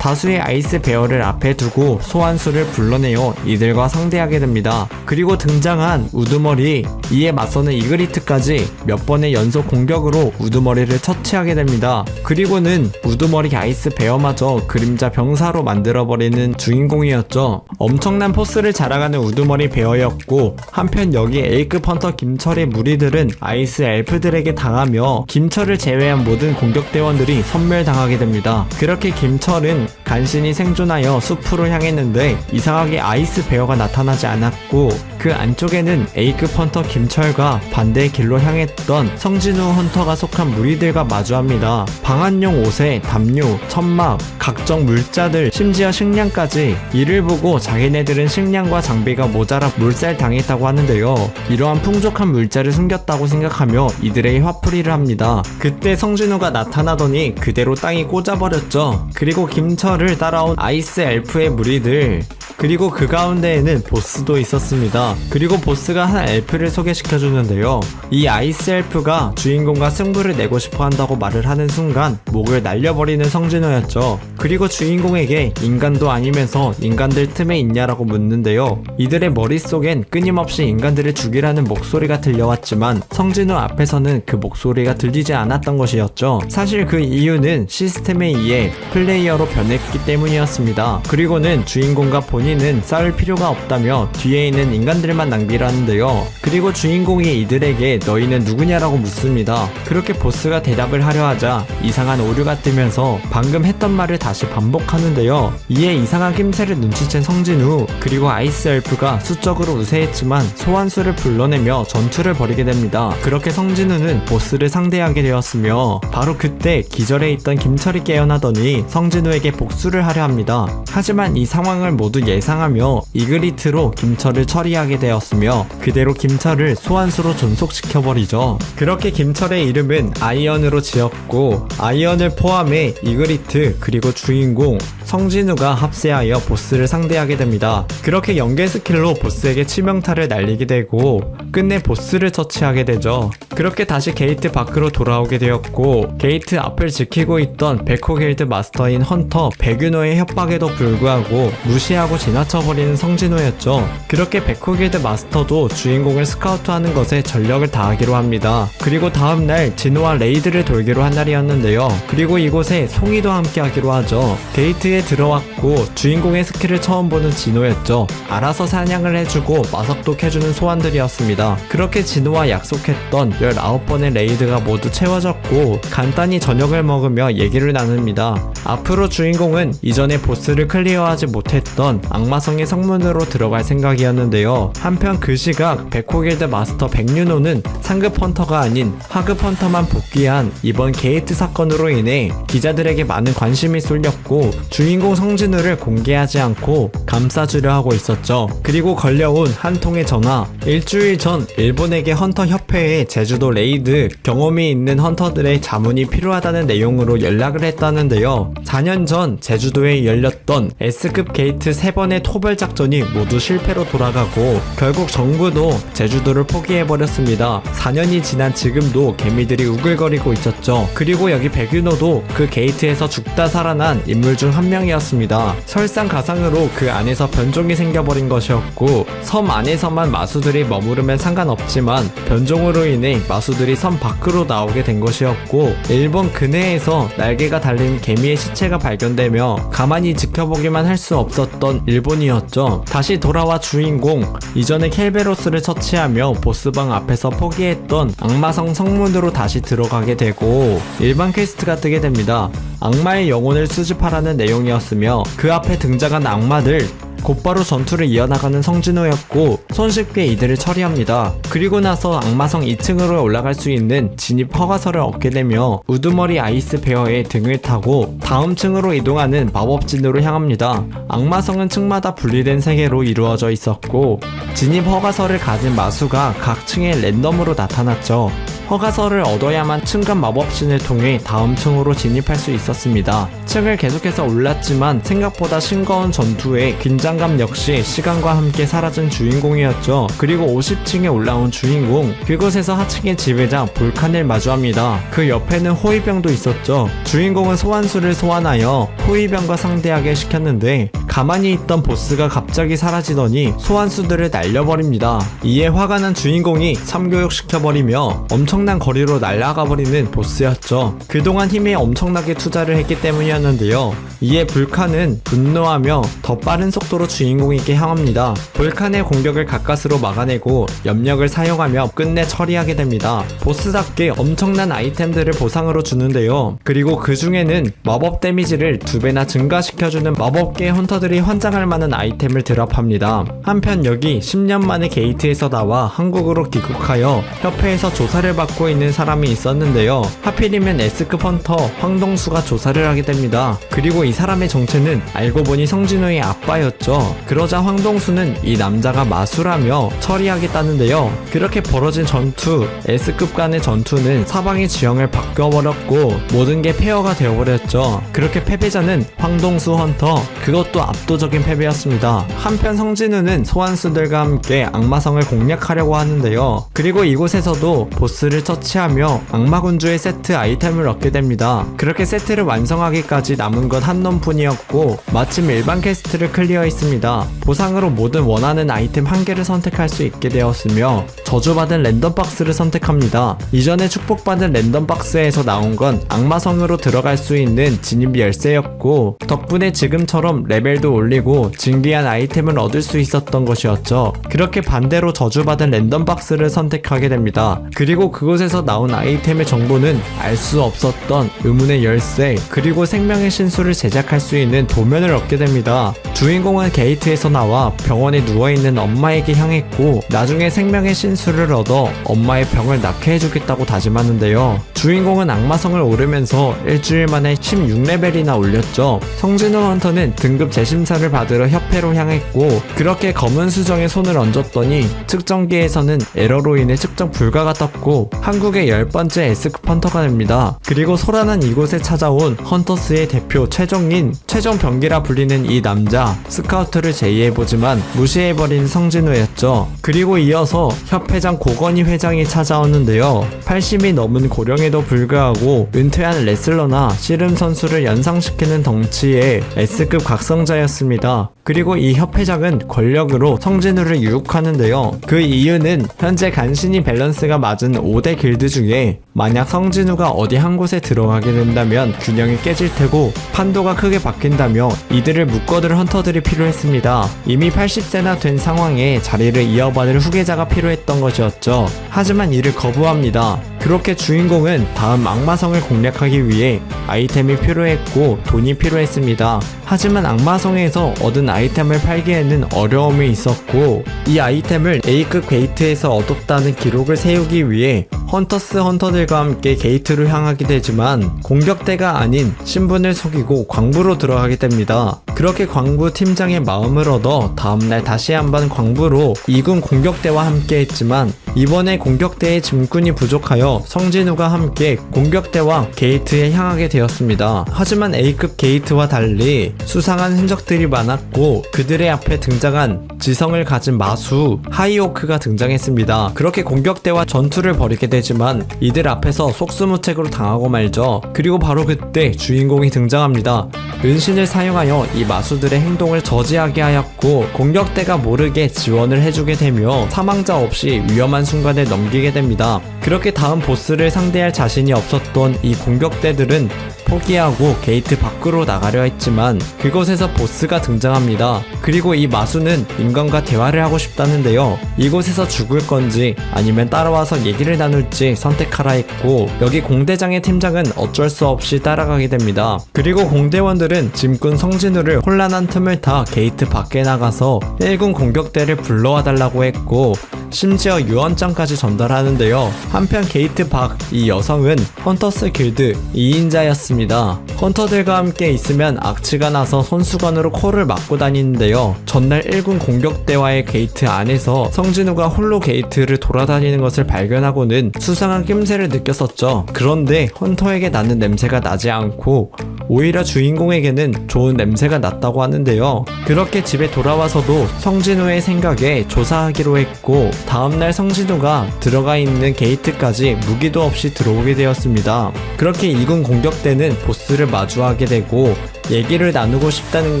다수의 아이스 베어를 앞에 두고 소환수를 불러내어 이들과 상대하게 됩니다. 그리고 등장한 우두머리, 이에 맞서는 이그리트까지 몇 번의 연속 공격으로 우두머리를 처치하게 됩니다. 그리고는 우두머리 아이스 베어마저 그림자 병사로 만들어버리는 주인공이었죠. 엄청난 포스를 자랑하는 우두머리 베어였고 한편 여기 A급 헌터 김철의 무리들은 아이스 엘프들에게 당하며 김철을 제외한 모든 공격대원들이 섬멸당하게 됩니다. 그렇게 김철은 간신히 생존하여 숲으로 향했는데 이상하게 아이스 베어가 나타나지 않았고 그 안쪽에는 A급 헌터 김철과 반대의 길로 향했던 성진우 헌터가 속한 무리들과 마주합니다. 방한용 옷에 담요, 천막, 각종 물자들, 심지어 식량까지. 이를 보고 자기네들은 식량과 장비가 모자라 몰살당했다고 하는데요. 이러한 풍족한 물자를 숨겼다고 생각하며 이들에게 화풀이를 합니다. 그때 성진우가 나타나더니 그대로 땅이 꽂아버렸죠. 그리고 김철을 따라온 아이스 엘프의 무리들, 그리고 그 가운데에는 보스도 있었습니다. 그리고 보스가 한 엘프를 소개시켜주는데요. 이 아이스 엘프가 주인공과 승부를 내고 싶어 한다고 말을 하는 순간 목을 날려버리는 성진우였죠. 그리고 주인공에게 인간도 아니면서 인간들 틈에 있냐라고 묻는데요. 이들의 머릿속엔 끊임없이 인간들을 죽이라는 목소리가 들려왔지만 성진우 앞에서는 그 목소리가 들리지 않았던 것이었죠. 사실 그 이유는 시스템에 의해 플레이어로 변했기 때문이었습니다. 그리고는 주인공과 본인은 싸울 필요가 없다며 뒤에 있는 인간들만 낭비라는데요. 그리고 주인공이 이들에게 너희는 누구냐라고 묻습니다. 그렇게 보스가 대답을 하려 하자 이상한 오류가 뜨면서 방금 했던 말을 다시 반복하는데요. 이에 이상한 낌새를 눈치챈 성진우, 그리고 아이스 엘프가 수적으로 우세했지만 소환수를 불러내며 전투를 벌이게 됩니다. 그렇게 성진우는 보스를 상대하게 되었으며 바로 그때 기절해 있던 김철이 깨어나더니 성진우에게 복수를 하려 합니다. 하지만 이 상황을 모두 예상하며 이그리트로 김철을 처리하게 되었으며 그대로 김철을 소환수로 존속시켜버리죠. 그렇게 김철의 이름은 아이언으로 지었고 아이언을 포함해 이그리트 그리고 주인공 성진우가 합세하여 보스를 상대하게 됩니다. 그렇게 연계 스킬로 보스에게 치명타를 날리게 되고 끝내 보스를 처치하게 되죠. 그렇게 다시 게이트 밖으로 돌아오게 되었고 게이트 앞을 지키고 있던 백호 길드 마스터인 헌터 백윤호의 협박에도 불구하고 무시하고 지나쳐버리는 성진우였죠. 그렇게 백호 길드 마스터도 주인공을 스카우트하는 것에 전력을 다하기로 합니다. 그리고 다음날 진호와 레이드를 돌기로 한 날이었는데요. 그리고 이곳에 송이도 함께 하기로 하죠. 게이트에 들어왔고 주인공의 스킬을 처음 보는 진호였죠. 알아서 사냥을 해주고 마석도 해주는 소환들이었습니다. 그렇게 진호와 약속했던 19번의 레이드가 모두 채워졌고 간단히 저녁을 먹으며 얘기를 나눕니다. 앞으로 주인공은 이전에 보스를 클리어하지 못했던 악마성의 성문으로 들어갈 생각이었는데요. 한편 그 시각 백호길드 마스터 백윤호는 상급 헌터가 아닌 하급 헌터만 복귀한 이번 게이트 사건으로 인해 기자들에게 많은 관심이 쏠렸고 주인공 성진우를 공개하지 않고 감싸주려 하고 있었죠. 그리고 걸려온 한 통의 전화, 일주일 전 일본에게 헌터 협회에 제주도 레이드 경험이 있는 헌터들의 자문이 필요하다는 내용으로 연락을 했다는데요. 4년 전 제주도에 열렸던 S급 게이트 3번의 토벌 작전이 모두 실패로 돌아가고 결국 정부도 제주도를 포기해버렸습니다. 4년이 지난 지금도 개미들이 우글거리고 있었죠. 그리고 여기 백윤호도 그 게이트에서 죽다 살아난 인물 중 한 명이었습니다. 설상가상으로 그 안에서 변종이 생겨버린 것이었고, 섬 안에서만 마수들이 머무르면 상관없지만 변종으로 인해 마수들이 섬 밖으로 나오게 된 것이었고, 일본 근해에서 날개가 달린 개미의 시체가 발견되며 가만히 지켜보기만 할 수 없었던 일본이었죠. 다시 돌아와 주인공, 이전에 켈베로스를 처치하며 보스방 앞에서 포기했던 악마성 성문으로 다시 들어가게 되고 일반 퀘스트가 뜨게 됩니다. 악마의 영혼을 수집하라는 내용이었으며 그 앞에 등장한 악마들 곧바로 전투를 이어나가는 성진호였고 손쉽게 이들을 처리합니다. 그리고 나서 악마성 2층으로 올라갈 수 있는 진입 허가서를 얻게 되며 우두머리 아이스 베어의 등을 타고 다음 층으로 이동하는 마법진으로 향합니다. 악마성은 층마다 분리된 세계로 이루어져 있었고 진입 허가서를 가진 마수가 각 층에 랜덤으로 나타났죠. 허가서를 얻어야만 층간 마법진을 통해 다음 층으로 진입할 수 있었습니다. 층을 계속해서 올랐지만 생각보다 싱거운 전투에 긴장감 역시 시간과 함께 사라진 주인공이었죠. 그리고 50층에 올라온 주인공, 그곳에서 하층의 지배자 볼칸을 마주합니다. 그 옆에는 호위병도 있었죠. 주인공은 소환수를 소환하여 호위병과 상대하게 시켰는데 가만히 있던 보스가 갑자기 사라지더니 소환수들을 날려버립니다. 이에 화가 난 주인공이 참교육시켜버리며 엄청난 거리로 날아가버리는 보스였죠. 그동안 힘에 엄청나게 투자를 했기 때문이었는데요. 이에 불칸은 분노하며 더 빠른 속도로 주인공에게 향합니다. 볼칸의 공격을 가까스로 막아내고 염력을 사용하며 끝내 처리하게 됩니다. 보스답게 엄청난 아이템들을 보상으로 주는데요. 그리고 그 중에는 마법 데미지를 2배나 증가시켜주는 마법계 헌터들이 환장할 만한 아이템을 드랍합니다. 한편 여기 10년 만에 게이트에서 나와 한국으로 귀국하여 협회에서 조사를 받고 있는 사람이 있었는데요. 하필이면 S급 헌터 황동수가 조사를 하게 됩니다. 그리고 이 사람의 정체는 알고 보니 성진호의 아빠였죠. 그러자 황동수는 이 남자가 마수라며 처리하겠다는데요. 그렇게 벌어진 전투, S급 간의 전투는 사방의 지형을 바꿔버렸고 모든 게 폐허가 되어버렸죠. 그렇게 패배자는 황동수 헌터, 그것도 압도적인 패배였습니다. 한편 성진우는 소환수들과 함께 악마성을 공략하려고 하는데요. 그리고 이곳에서도 보스를 처치하며 악마군주의 세트 아이템을 얻게 됩니다. 그렇게 세트를 완성하기까지 남은 것 한 놈뿐이었고 마침 일반 퀘스트를 클리어했습니다. 보상으로 모든 원하는 아이템 한 개를 선택할 수 있게 되었으며 저주받은 랜덤박스를 선택합니다. 이전에 축복받은 랜덤박스에서 나온 건 악마성으로 들어갈 수 있는 진입 열쇠였고 덕분에 지금처럼 레벨도 올리고 진귀한 아이템을 얻을 수 있었던 것이었죠. 그렇게 반대로 저주받은 랜덤박스를 선택하게 됩니다. 그리고 그곳에서 나온 아이템의 정보는 알 수 없었던 의문의 열쇠, 그리고 생명의 신수를 제작할 수 있는 도면을 얻게 됩니다. 주인공은 게이트에서 나와 병원에 누워있는 엄마에게 향했고 나중에 생명의 신수를 얻어 엄마의 병을 낫게 해주겠다고 다짐하는데요. 주인공은 악마성을 오르면서 일주일 만에 16레벨이나 올렸죠. 성진우 헌터는 등급 재심사를 받으러 협회로 향했고 그렇게 검은 수정에 손을 얹었더니 측정기에서는 에러로 인해 측정 불가가 떴고 한국의 10번째 S급 헌터가 됩니다. 그리고 소란한 이곳에 찾아온 헌터스의 대표 최종인 최종병기라 불리는 이 남자, 스카우트를 제의해보지만 무시해버린 성진우였죠. 그리고 이어서 협회장 고건희 회장이 찾아왔는데요. 80이 넘은 고령에도 불구하고 은퇴한 레슬러나 씨름 선수를 연상시키는 덩치의 S급 각성자였습니다. 그리고 이 협회장은 권력으로 성진우를 유혹하는데요. 그 이유는 현재 간신히 밸런스가 맞은 5대 길드 중에 만약 성진우가 어디 한 곳에 들어가게 된다면 균형이 깨질 테고 판도가 크게 바뀐다며 이들을 묶어둘 헌터들이 필요했습니다. 이미 80세나 된 상황에 자리를 이어받을 후계자가 필요했던 것이었죠. 하지만 이를 거부합니다. 그렇게 주인공은 다음 악마성을 공략하기 위해 아이템이 필요했고 돈이 필요했습니다. 하지만 악마성에서 얻은 아이템을 팔기에는 어려움이 있었고 이 아이템을 A급 게이트에서 얻었다는 기록을 세우기 위해 헌터들과 함께 게이트로 향하게 되지만 공격대가 아닌 신분을 속이고 광부로 들어가게 됩니다. 그렇게 광부 팀장의 마음을 얻어 다음날 다시 한번 광부로 2군 공격대와 함께 했지만 이번에 공격대의 짐꾼이 부족하여 성진우가 함께 공격대와 게이트에 향하게 되었습니다. 하지만 A급 게이트와 달리 수상한 흔적들이 많았고 그들의 앞에 등장한 지성을 가진 마수 하이오크가 등장했습니다. 그렇게 공격대와 전투를 벌이게 되지만 이들 앞에서 속수무책으로 당하고 말죠. 그리고 바로 그때 주인공이 등장합니다. 은신을 사용하여 이 마수들의 행동을 저지하게 하였고 공격대가 모르게 지원을 해주게 되며 사망자 없이 위험한 순간을 넘기게 됩니다. 그렇게 다음 보스를 상대할 자신이 없었던 이 공격대들은 포기하고 게이트 밖으로 나가려 했지만 그곳에서 보스가 등장합니다. 그리고 이 마수는 인간과 대화를 하고 싶다는데요. 이곳에서 죽을 건지 아니면 따라와서 얘기를 나눌지 선택하라 했고 여기 공대장의 팀장은 어쩔 수 없이 따라가게 됩니다. 그리고 공대원들은 짐꾼 성진우를 혼란한 틈을 타 게이트 밖에 나가서 1군 공격대를 불러와 달라고 했고 심지어 유언장까지 전달하는데요. 한편 게이트 밖 이 여성은 헌터스 길드 2인자였습니다. 헌터들과 함께 있으면 악취가 나서 손수건으로 코를 막고 다니는데요. 전날 1군 공격대와의 게이트 안에서 성진우가 홀로 게이트를 돌아다니는 것을 발견하고는 수상한 낌새를 느꼈었죠. 그런데 헌터에게 나는 냄새가 나지 않고 오히려 주인공에게는 좋은 냄새가 났다고 하는데요. 그렇게 집에 돌아와서도 성진우의 생각에 조사하기로 했고 다음날 성진우가 들어가 있는 게이트까지 무기도 없이 들어오게 되었습니다. 그렇게 2군 공격대는 보스를 마주하게 되고 얘기를 나누고 싶다는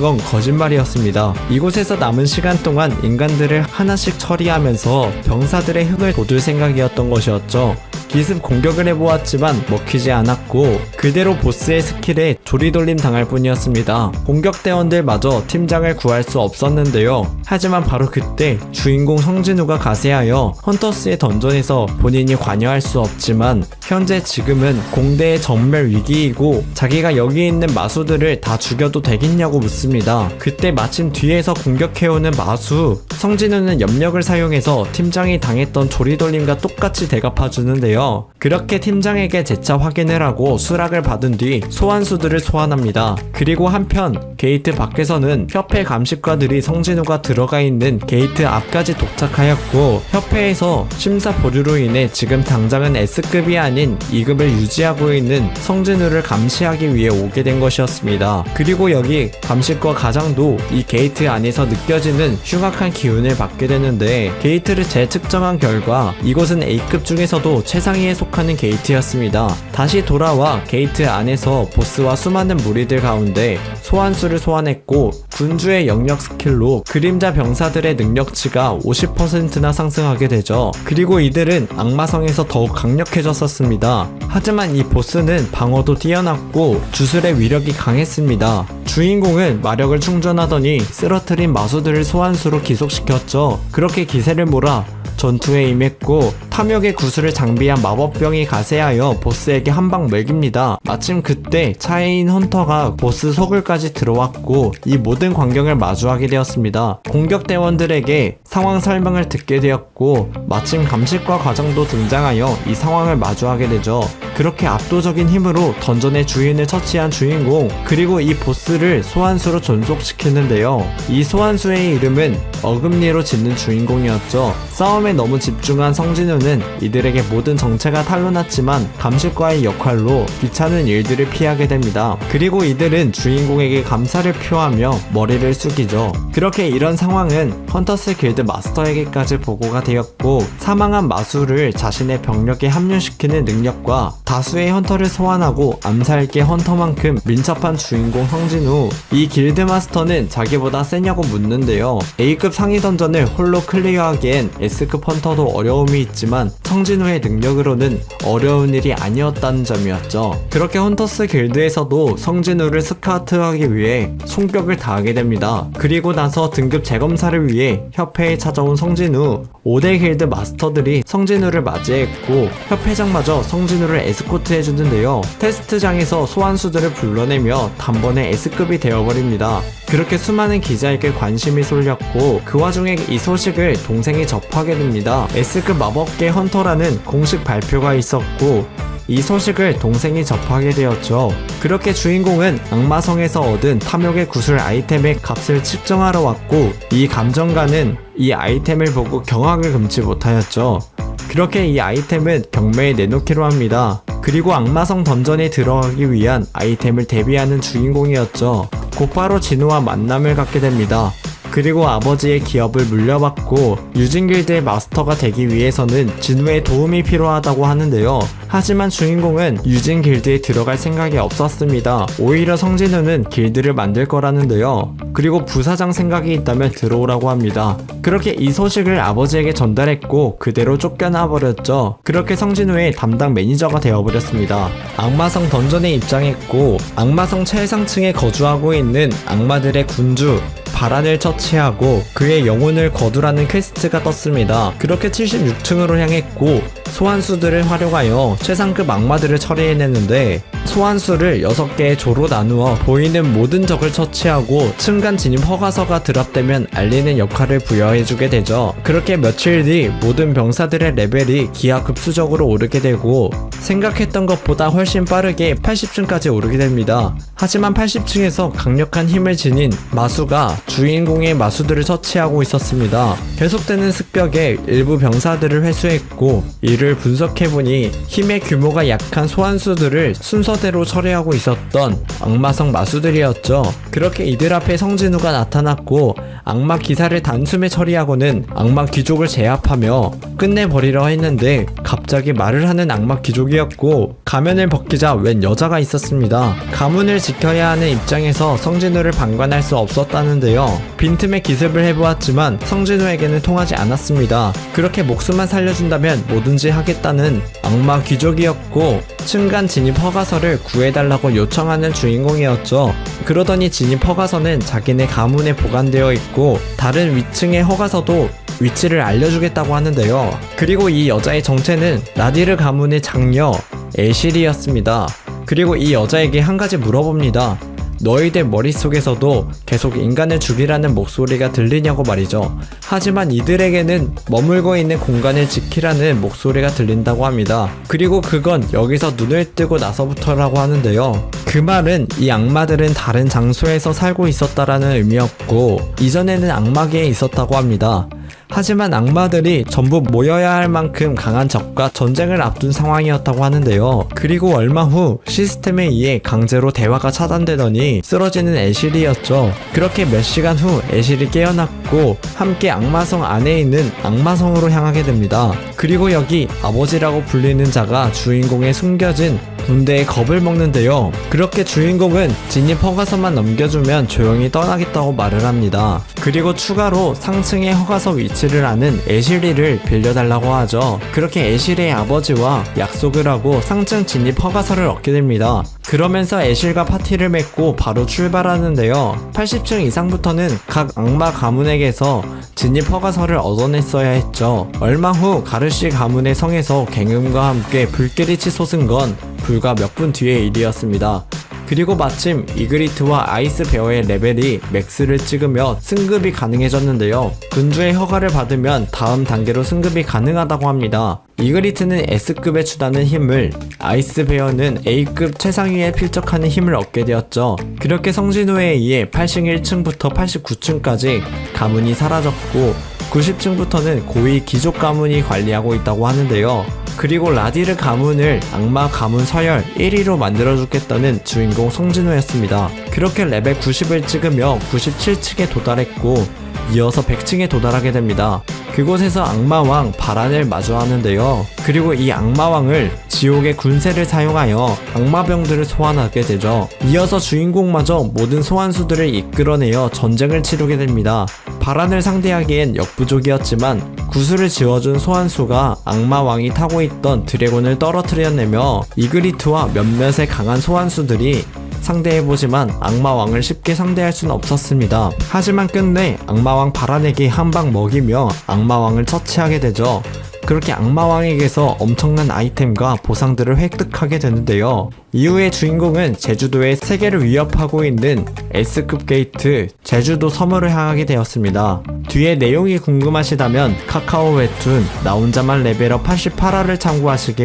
건 거짓말이었습니다. 이곳에서 남은 시간 동안 인간들을 하나씩 처리하면서 병사들의 흙을 돋을 생각이었던 것이었죠. 기습 공격을 해보았지만 먹히지 않았고 그대로 보스의 스킬에 조리돌림 당할 뿐이었습니다. 공격대원들마저 팀장을 구할 수 없었는데요. 하지만 바로 그때 주인공 성진우가 가세하여 헌터스의 던전에서 본인이 관여할 수 없지만 현재 지금은 공대의 전멸 위기이고 자기가 여기 있는 마수들을 다 죽여도 되겠냐고 묻습니다. 그때 마침 뒤에서 공격해오는 마수 성진우는 염력을 사용해서 팀장이 당했던 조리돌림과 똑같이 대갚아주는데요. 그렇게 팀장에게 재차 확인을 하고 수락을 받은 뒤 소환수들을 소환합니다. 그리고 한편 게이트 밖에서는 협회 감식과들이 성진우가 들어가 있는 게이트 앞까지 도착하였고 협회에서 심사 보류로 인해 지금 당장은 S급이 아닌 2급을 유지하고 있는 성진우를 감시하기 위해 오게 된 것이었습니다. 그리고 여기 감식과 가장도 이 게이트 안에서 느껴지는 흉악한 기운을 받게 되는데 게이트를 재측정한 결과 이곳은 A급 중에서도 최상위에 속하는 게이트였습니다. 다시 돌아와 게이트 안에서 보스와 수많은 무리들 가운데 소환수를 소환했고 군주의 영역 스킬로 그림자 병사들의 능력치가 50%나 상승하게 되죠. 그리고 이들은 악마성에서 더욱 강력해졌었습니다. 하지만 이 보스는 방어도 뛰어났고 주술의 위력이 강했습니다. 주인공은 마력을 충전하더니 쓰러뜨린 마수들을 소환수로 기속시켰죠. 그렇게 기세를 몰아 전투에 임했고 탐욕의 구슬을 장비한 마법병이 가세하여 보스에게 한 방 먹입니다. 마침 그때 차에인 헌터가 보스 속을까지 들어왔고 이 모든 광경을 마주하게 되었습니다. 공격대원들에게 상황 설명을 듣게 되었고 마침 감식과 과장도 등장하여 이 상황을 마주하게 되죠. 그렇게 압도적인 힘으로 던전의 주인을 처치한 주인공 그리고 이 보스를 소환수로 존속시키는데요. 이 소환수의 이름은 어금니로 짓는 주인공이었죠. 싸움에 너무 집중한 성진우는 이들에게 모든 정체가 탄로났지만 감식과의 역할로 귀찮은 일들을 피하게 됩니다. 그리고 이들은 주인공에게 감사를 표하며 머리를 숙이죠. 그렇게 이런 상황은 헌터스 길드 마스터에게까지 보고가 되었고 사망한 마수를 자신의 병력에 합류시키는 능력과 다수의 헌터를 소환하고 암살계 헌터만큼 민첩한 주인공 성진우. 이 길드 마스터는 자기보다 세냐고 묻는데요. A급 상위 던전을 홀로 클리어하기엔 S급 헌터도 어려움이 있지만 성진우의 능력으로는 어려운 일이 아니었다는 점이었죠. 그렇게 헌터스 길드에서도 성진우를 스카우트하기 위해 총격을 다하게 됩니다. 그리고 나서 등급 재검사를 위해 협회에 찾아온 성진우. 5대 길드 마스터들이 성진우를 맞이했고 협회장마저 성진우를 에스코트 해주는데요. 테스트장에서 소환수들을 불러내며 단번에 S급이 되어버립니다. 그렇게 수많은 기자에게 관심이 쏠렸고 그 와중에 이 소식을 동생이 접하게 됩니다. S급 마법계 헌터라는 공식 발표가 있었고 이 소식을 동생이 접하게 되었죠. 그렇게 주인공은 악마성에서 얻은 탐욕의 구슬 아이템의 값을 측정하러 왔고 이 감정가는 이 아이템을 보고 경악을 금치 못하였죠. 그렇게 이 아이템은 경매에 내놓기로 합니다. 그리고 악마성 던전에 들어가기 위한 아이템을 대비하는 주인공이었죠. 곧바로 진우와 만남을 갖게 됩니다. 그리고 아버지의 기업을 물려받고 유진길드의 마스터가 되기 위해서는 진우의 도움이 필요하다고 하는데요. 하지만 주인공은 유진길드에 들어갈 생각이 없었습니다. 오히려 성진우는 길드를 만들 거라는데요. 그리고 부사장 생각이 있다면 들어오라고 합니다. 그렇게 이 소식을 아버지에게 전달했고 그대로 쫓겨나 버렸죠. 그렇게 성진우의 담당 매니저가 되어버렸습니다. 악마성 던전에 입장했고 악마성 최상층에 거주하고 있는 악마들의 군주 바란을 처치하고 그의 영혼을 거두라는 퀘스트가 떴습니다. 그렇게 76층으로 향했고 소환수들을 활용하여 최상급 악마들을 처리해내는데 소환수를 6개의 조로 나누어 보이는 모든 적을 처치하고 층간 진입 허가서가 드랍되면 알리는 역할을 부여해주게 되죠. 그렇게 며칠 뒤 모든 병사들의 레벨이 기하급수적으로 오르게 되고 생각했던 것보다 훨씬 빠르게 80층까지 오르게 됩니다. 하지만 80층에서 강력한 힘을 지닌 마수가 주인공의 마수들을 처치하고 있었습니다. 계속되는 습격에 일부 병사들을 회수했고 이를 분석해보니 힘의 규모가 약한 소환수들을 순서대로 처리하고 있었던 악마성 마수들이었죠. 그렇게 이들 앞에 성진우가 나타났고 악마 기사를 단숨에 처리하고는 악마 귀족을 제압하며 끝내버리려 했는데 갑자기 말을 하는 악마 귀족이었고 가면을 벗기자 웬 여자가 있었습니다. 가문을 지켜야 하는 입장에서 성진우를 방관할 수 없었다는데요. 빈틈에 기습을 해보았지만 성진우에게는 통하지 않았습니다. 그렇게 목숨만 살려준다면 뭐든지 하겠다는 악마 귀족이었고 층간 진입 허가서를 구해달라고 요청하는 주인공이었죠. 그러더니 진입 허가서는 자기네 가문에 보관되어 있고 다른 위층의 허가서도 위치를 알려주겠다고 하는데요. 그리고 이 여자의 정체는 라디르 가문의 장녀 애실이었습니다. 그리고 이 여자에게 한 가지 물어봅니다. 너희들 머릿속에서도 계속 인간을 죽이라는 목소리가 들리냐고 말이죠. 하지만 이들에게는 머물고 있는 공간을 지키라는 목소리가 들린다고 합니다. 그리고 그건 여기서 눈을 뜨고 나서부터라고 하는데요. 그 말은 이 악마들은 다른 장소에서 살고 있었다라는 의미였고 이전에는 악마계에 있었다고 합니다. 하지만 악마들이 전부 모여야 할 만큼 강한 적과 전쟁을 앞둔 상황이었다고 하는데요. 그리고 얼마 후 시스템에 의해 강제로 대화가 차단되더니 쓰러지는 애실이었죠. 그렇게 몇 시간 후 애실이 깨어났고 함께 악마성 안에 있는 악마성으로 향하게 됩니다. 그리고 여기 아버지라고 불리는 자가 주인공의 숨겨진 군대에 겁을 먹는데요. 그렇게 주인공은 진입 허가서만 넘겨주면 조용히 떠나겠다고 말을 합니다. 그리고 추가로 상층의 허가서 위치를 아는 애실이를 빌려달라고 하죠. 그렇게 애실의 아버지와 약속을 하고 상층 진입 허가서를 얻게 됩니다. 그러면서 애실과 파티를 맺고 바로 출발하는데요. 80층 이상부터는 각 악마 가문에게서 진입 허가서를 얻어냈어야 했죠. 얼마 후 가르시 가문의 성에서 갱음과 함께 불길이 솟은 건 불과 몇 분 뒤의 일이었습니다. 그리고 마침 이그리트와 아이스베어의 레벨이 맥스를 찍으며 승급이 가능해졌는데요. 군주의 허가를 받으면 다음 단계로 승급이 가능하다고 합니다. 이그리트는 S급에 주다는 힘을, 아이스베어는 A급 최상위에 필적하는 힘을 얻게 되었죠. 그렇게 성진우에 의해 81층부터 89층까지 가문이 사라졌고 90층부터는 고위 귀족 가문이 관리하고 있다고 하는데요. 그리고 라디르 가문을 악마 가문 서열 1위로 만들어주겠다는 주인공 성진우였습니다. 그렇게 레벨 90을 찍으며 97층에 도달했고 이어서 100층에 도달하게 됩니다. 그곳에서 악마왕 바란을 마주하는데요. 그리고 이 악마왕을 지옥의 군세를 사용하여 악마병들을 소환하게 되죠. 이어서 주인공마저 모든 소환수들을 이끌어내어 전쟁을 치르게 됩니다. 바란을 상대하기엔 역부족이었지만 구슬을 지어준 소환수가 악마왕이 타고 있던 드래곤을 떨어뜨려내며 이그리트와 몇몇의 강한 소환수들이 상대해보지만 악마왕을 쉽게 상대할 수는 없었습니다. 하지만 끝내 악마왕 바란에게 한 방 먹이며 악마왕을 처치하게 되죠. 그렇게 악마왕에게서 엄청난 아이템과 보상들을 획득하게 되는데요. 이후에 주인공은 제주도의 세계를 위협하고 있는 S급 게이트 제주도 섬으로 향하게 되었습니다. 뒤에 내용이 궁금하시다면 카카오 웹툰 나 혼자만 레벨업 88화를 참고하시길